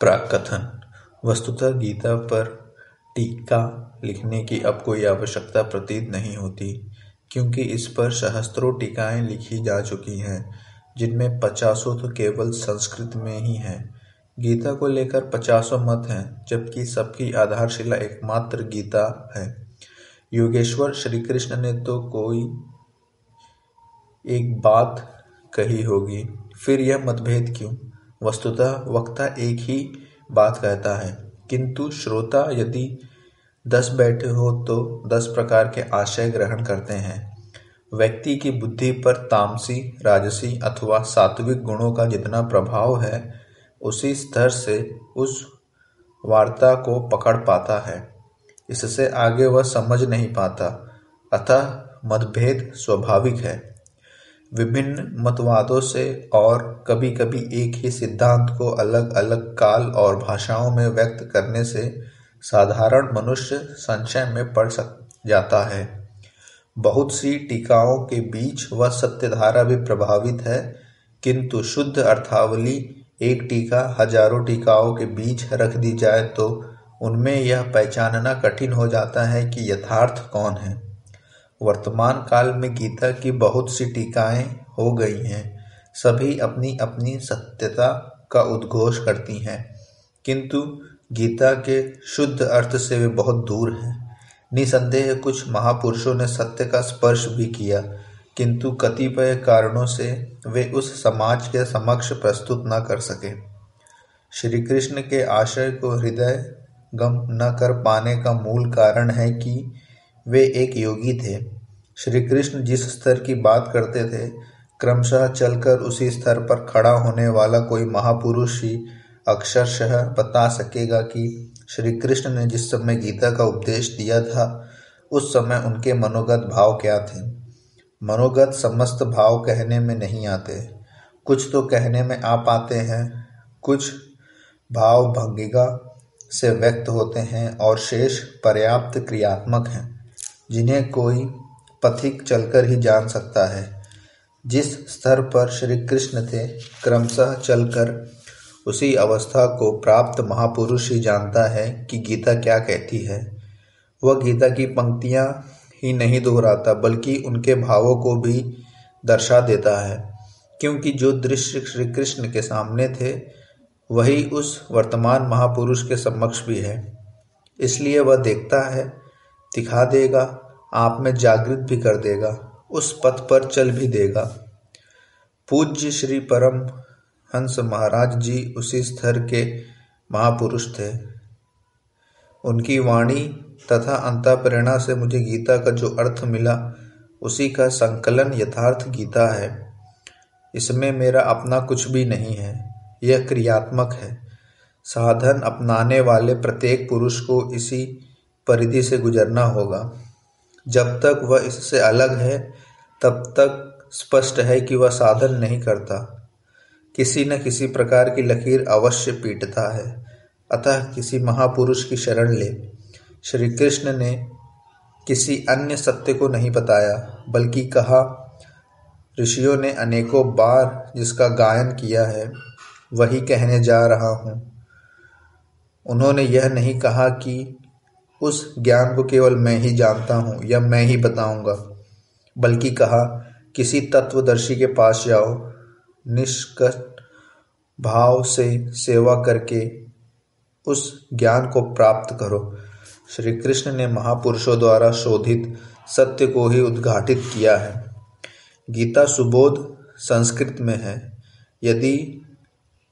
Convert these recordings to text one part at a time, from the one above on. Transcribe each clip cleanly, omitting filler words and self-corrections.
प्राकथन। वस्तुतः गीता पर टीका लिखने की अब कोई आवश्यकता प्रतीत नहीं होती, क्योंकि इस पर सहस्त्रों टीकाएं लिखी जा चुकी हैं, जिनमें 50 तो केवल संस्कृत में ही हैं। गीता को लेकर 50 मत हैं, जबकि सबकी आधारशिला एकमात्र गीता है। योगेश्वर श्री कृष्ण ने तो कोई एक बात कही होगी, फिर यह मतभेद क्यों? वस्तुतः वक्ता एक ही बात कहता है, किंतु श्रोता यदि 10 बैठे हो तो 10 प्रकार के आशय ग्रहण करते हैं। व्यक्ति की बुद्धि पर तामसी, राजसी अथवा सात्विक गुणों का जितना प्रभाव है, उसी स्तर से उस वार्ता को पकड़ पाता है, इससे आगे वह समझ नहीं पाता। अतः मतभेद स्वाभाविक है। विभिन्न मतवादों से और कभी कभी एक ही सिद्धांत को अलग अलग काल और भाषाओं में व्यक्त करने से साधारण मनुष्य संशय में पड़ जाता है। बहुत सी टीकाओं के बीच वह सत्यधारा भी प्रभावित है, किंतु शुद्ध अर्थावली एक टीका हजारों टीकाओं के बीच रख दी जाए तो उनमें यह पहचानना कठिन हो जाता है कि यथार्थ कौन है। वर्तमान काल में गीता की बहुत सी टीकाएं हो गई हैं, सभी अपनी अपनी सत्यता का उद्घोष करती हैं, किंतु गीता के शुद्ध अर्थ से वे बहुत दूर हैं। निसंदेह कुछ महापुरुषों ने सत्य का स्पर्श भी किया, किंतु कतिपय कारणों से वे उस समाज के समक्ष प्रस्तुत न कर सके। श्री कृष्ण के आशय को हृदय गम न कर पाने का मूल कारण है कि वे एक योगी थे। श्री कृष्ण जिस स्तर की बात करते थे, क्रमशः चलकर उसी स्तर पर खड़ा होने वाला कोई महापुरुष ही अक्षरशः बता सकेगा कि श्री कृष्ण ने जिस समय गीता का उपदेश दिया था, उस समय उनके मनोगत भाव क्या थे। मनोगत समस्त भाव कहने में नहीं आते, कुछ तो कहने में आ पाते हैं, कुछ भाव भंगिका से व्यक्त होते हैं और शेष पर्याप्त क्रियात्मक हैं, जिन्हें कोई पथिक चलकर ही जान सकता है। जिस स्तर पर श्री कृष्ण थे, क्रमशः चलकर उसी अवस्था को प्राप्त महापुरुष ही जानता है कि गीता क्या कहती है। वह गीता की पंक्तियां ही नहीं दोहराता, बल्कि उनके भावों को भी दर्शा देता है, क्योंकि जो दृश्य श्री कृष्ण के सामने थे, वही उस वर्तमान महापुरुष के समक्ष भी है। इसलिए वह देखता है, दिखा देगा, आप में जागृत भी कर देगा, उस पथ पर चल भी देगा। पूज्य श्री परम हंस महाराज जी उसी स्तर के महापुरुष थे। उनकी वाणी तथा अंतःप्रेरणा से मुझे गीता का जो अर्थ मिला, उसी का संकलन यथार्थ गीता है। इसमें मेरा अपना कुछ भी नहीं है, यह क्रियात्मक है। साधन अपनाने वाले प्रत्येक पुरुष को इसी परिधि से गुजरना होगा। जब तक वह इससे अलग है, तब तक स्पष्ट है कि वह साधन नहीं करता, किसी न किसी प्रकार की लकीर अवश्य पीटता है। अतः किसी महापुरुष की शरण ले। श्री कृष्ण ने किसी अन्य सत्य को नहीं बताया, बल्कि कहा, ऋषियों ने अनेकों बार जिसका गायन किया है, वही कहने जा रहा हूँ। उन्होंने यह नहीं कहा कि उस ज्ञान को केवल मैं ही जानता हूँ या मैं ही बताऊंगा, बल्कि कहा, किसी तत्वदर्शी के पास जाओ, निष्कट भाव से सेवा करके उस ज्ञान को प्राप्त करो। श्री कृष्ण ने महापुरुषों द्वारा शोधित सत्य को ही उद्घाटित किया है। गीता सुबोध संस्कृत में है। यदि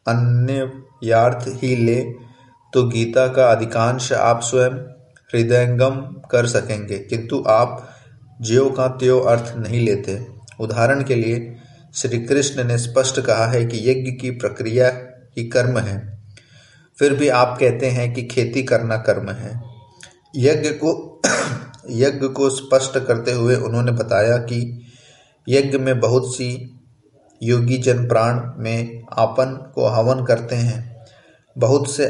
अन्वयार्थ ही ले तो गीता का अधिकांश आप स्वयं हृदयंगम कर सकेंगे, किंतु आप ज्यों का त्यों अर्थ नहीं लेते। उदाहरण के लिए श्री कृष्ण ने स्पष्ट कहा है कि यज्ञ की प्रक्रिया ही कर्म है, फिर भी आप कहते हैं कि खेती करना कर्म है। यज्ञ को स्पष्ट करते हुए उन्होंने बताया कि यज्ञ में बहुत सी योगी जन प्राण में आपन को हवन करते हैं, बहुत से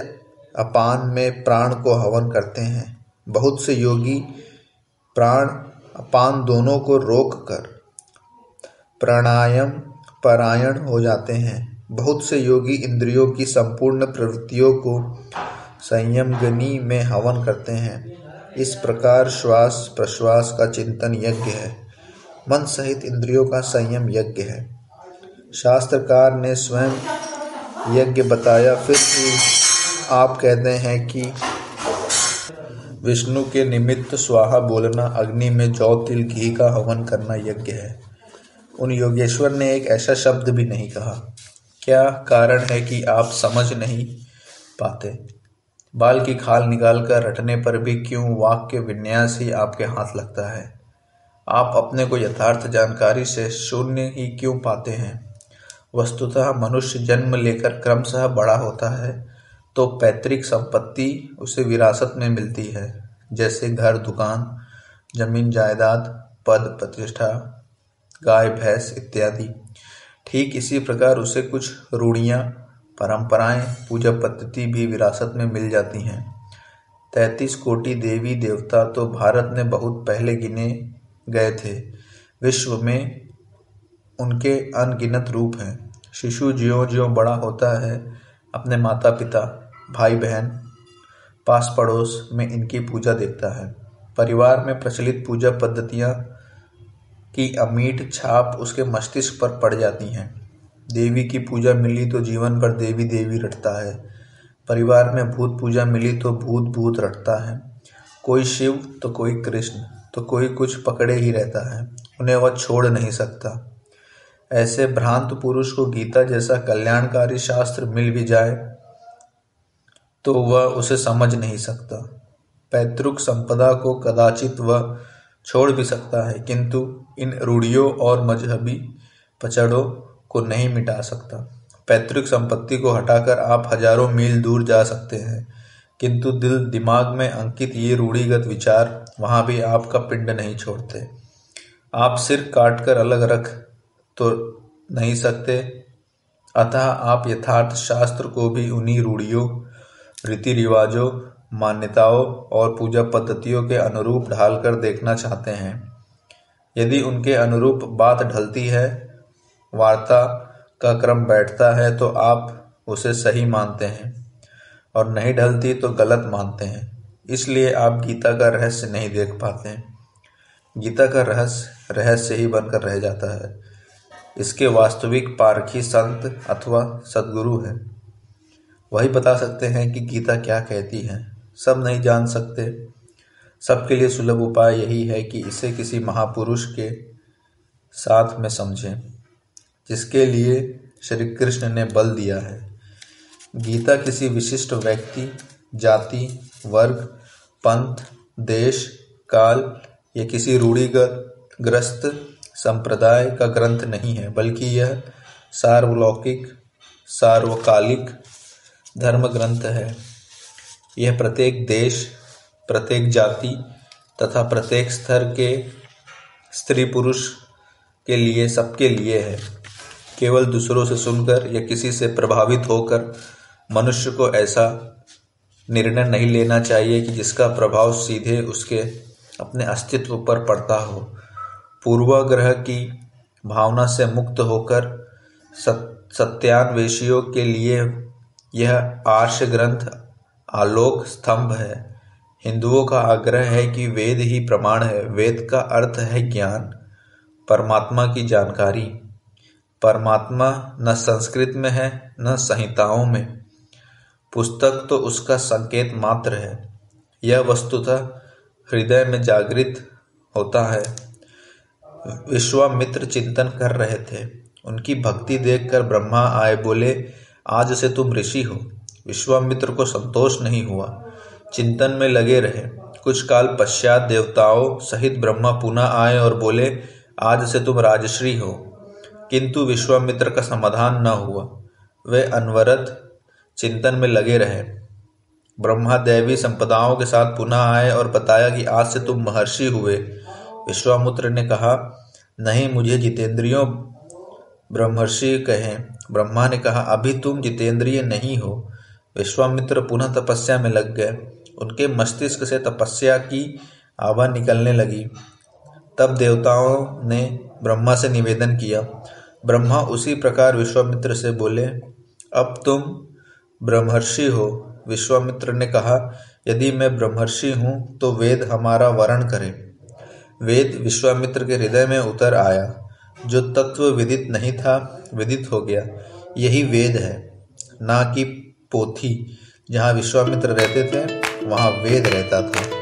अपान में प्राण को हवन करते हैं, बहुत से योगी प्राण अपान दोनों को रोक कर प्राणायाम परायण हो जाते हैं। बहुत से योगी इंद्रियों की संपूर्ण प्रवृत्तियों को संयमग्नि में हवन करते हैं। इस प्रकार श्वास प्रश्वास का चिंतन यज्ञ है, मन सहित इंद्रियों का संयम यज्ञ है। शास्त्रकार ने स्वयं यज्ञ बताया, फिर भी आप कहते हैं कि विष्णु के निमित्त स्वाहा बोलना, अग्नि में जौ तिल घी का हवन करना यज्ञ है। उन योगेश्वर ने एक ऐसा शब्द भी नहीं कहा। क्या कारण है कि आप समझ नहीं पाते? बाल की खाल निकालकर रटने पर भी क्यों वाक्य विन्यास ही आपके हाथ लगता है? आप अपने को यथार्थ जानकारी से शून्य ही क्यों पाते हैं? वस्तुतः मनुष्य जन्म लेकर क्रमशः बड़ा होता है तो पैतृक संपत्ति उसे विरासत में मिलती है, जैसे घर, दुकान, जमीन जायदाद, पद प्रतिष्ठा, गाय भैंस इत्यादि। ठीक इसी प्रकार उसे कुछ रूढ़ियाँ, परंपराएं, पूजा पद्धति भी विरासत में मिल जाती हैं। 33 कोटि देवी देवता तो भारत में बहुत पहले गिने गए थे। विश्व में उनके अनगिनत रूप हैं। शिशु ज्यों ज्यों बड़ा होता है, अपने माता पिता, भाई बहन, पास पड़ोस में इनकी पूजा देखता है। परिवार में प्रचलित पूजा पद्धतियाँ की अमीट छाप उसके मस्तिष्क पर पड़ जाती हैं। देवी की पूजा मिली तो जीवन भर देवी देवी रटता है। परिवार में भूत पूजा मिली तो भूत भूत रटता है। कोई शिव तो कोई कृष्ण तो कोई कुछ पकड़े ही रहता है, उन्हें वह छोड़ नहीं सकता। ऐसे भ्रांत पुरुष को गीता जैसा कल्याणकारी शास्त्र मिल भी जाए तो वह उसे समझ नहीं सकता। पैतृक संपदा को कदाचित वह छोड़ भी सकता है, किंतु इन रूढ़ियों और मजहबी पचड़ों को नहीं मिटा सकता। पैतृक संपत्ति को हटाकर आप हजारों मील दूर जा सकते हैं, किंतु दिल दिमाग में अंकित ये रूढ़िगत विचार वहाँ भी आपका पिंड नहीं छोड़ते। आप सिर काटकर अलग रख तो नहीं सकते, अतः आप यथार्थ शास्त्र को भी उन्हीं रूढ़ियों, रीति रिवाजों, मान्यताओं और पूजा पद्धतियों के अनुरूप ढालकर देखना चाहते हैं। यदि उनके अनुरूप बात ढलती है, वार्ता का क्रम बैठता है, तो आप उसे सही मानते हैं, और नहीं ढलती तो गलत मानते हैं। इसलिए आप गीता का रहस्य नहीं देख पाते। गीता का रहस्य रहस्य ही बनकर रह जाता है। इसके वास्तविक पारखी संत अथवा सद्गुरु हैं। वही बता सकते हैं कि गीता क्या कहती है। सब नहीं जान सकते। सबके लिए सुलभ उपाय यही है कि इसे किसी महापुरुष के साथ में समझें, जिसके लिए श्री कृष्ण ने बल दिया है। गीता किसी विशिष्ट व्यक्ति, जाति, वर्ग, पंथ, देश, काल या किसी रूढ़िग्रस्त संप्रदाय का ग्रंथ नहीं है, बल्कि यह सार्वलौकिक, सार्वकालिक धर्म ग्रंथ है। यह प्रत्येक देश, प्रत्येक जाति तथा प्रत्येक स्तर के स्त्री पुरुष के लिए, सबके लिए है। केवल दूसरों से सुनकर या किसी से प्रभावित होकर मनुष्य को ऐसा निर्णय नहीं लेना चाहिए कि जिसका प्रभाव सीधे उसके अपने अस्तित्व पर पड़ता हो। पूर्वाग्रह की भावना से मुक्त होकर सत्यान्वेषियों के लिए यह आर्ष ग्रंथ आलोक स्तंभ है। हिंदुओं का आग्रह है कि वेद ही प्रमाण है। वेद का अर्थ है ज्ञान, परमात्मा की जानकारी। परमात्मा न संस्कृत में है न संहिताओं में। पुस्तक तो उसका संकेत मात्र है। यह वस्तुतः हृदय में जागृत होता है। विश्वामित्र चिंतन कर रहे थे। उनकी भक्ति देखकर ब्रह्मा आए, बोले, आज से तुम ऋषि हो। विश्वामित्र को संतोष नहीं हुआ, चिंतन में लगे रहे। कुछ काल पश्चात देवताओं सहित ब्रह्मा पुनः आए और बोले, आज से तुम राजश्री हो। किंतु विश्वामित्र का समाधान न हुआ। वे अनवरत चिंतन में लगे रहे। ब्रह्मा दैवी संपदाओं के साथ पुनः आए और बताया कि आज से तुम महर्षि हुए। विश्वामित्र ने कहा, नहीं, मुझे जितेंद्रियों ब्रह्मर्षि कहें। ब्रह्मा ने कहा, अभी तुम जितेंद्रिय नहीं हो। विश्वामित्र पुनः तपस्या में लग गए। उनके मस्तिष्क से तपस्या की आभा निकलने लगी। तब देवताओं ने ब्रह्मा से निवेदन किया, ब्रह्मा उसी प्रकार विश्वामित्र से बोले, अब तुम ब्रह्मर्षि हो। विश्वामित्र ने कहा, यदि मैं ब्रह्मर्षि हूँ तो वेद हमारा वरण करे। वेद विश्वामित्र के हृदय में उतर आया। जो तत्व विदित नहीं था विदित हो गया। यही वेद है, ना कि पोथी। जहाँ विश्वामित्र रहते थे वहाँ वेद रहता था।